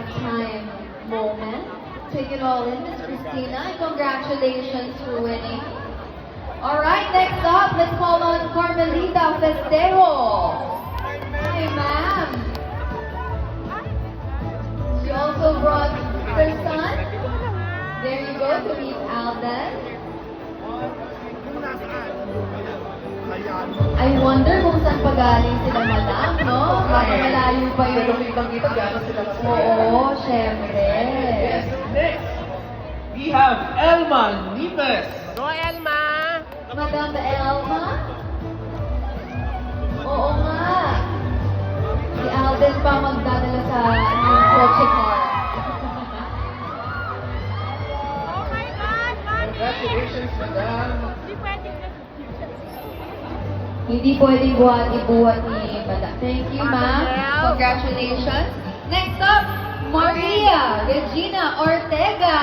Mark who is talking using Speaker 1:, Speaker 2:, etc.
Speaker 1: halftime moment. Take it all in, Miss Christina, and congratulations for winning. All right, next up, let's call on Carmelita Festejo. Hi, ma'am. She also brought her son. There you go to meet Alden. I wonder kung saan pagaling sila, madam, no? Baka malayo pa yung
Speaker 2: Lumibang dito, gano'n sila kasi.
Speaker 1: Oo, syempre.
Speaker 2: Yes, next, we have Elma Nives.
Speaker 3: Go, Elma!
Speaker 1: Madam Elma? Oo nga. Si Alden pa magdadala sa kotse car.
Speaker 3: Oh my God, Mami!
Speaker 2: Congratulations, madam.
Speaker 3: Hindi pwedeng
Speaker 1: Hindi pwedeng buhat-ibuhat ni madam. Thank you, ma'am.
Speaker 3: Ma'am.
Speaker 1: Congratulations. Next up, Maria Regina Ortega.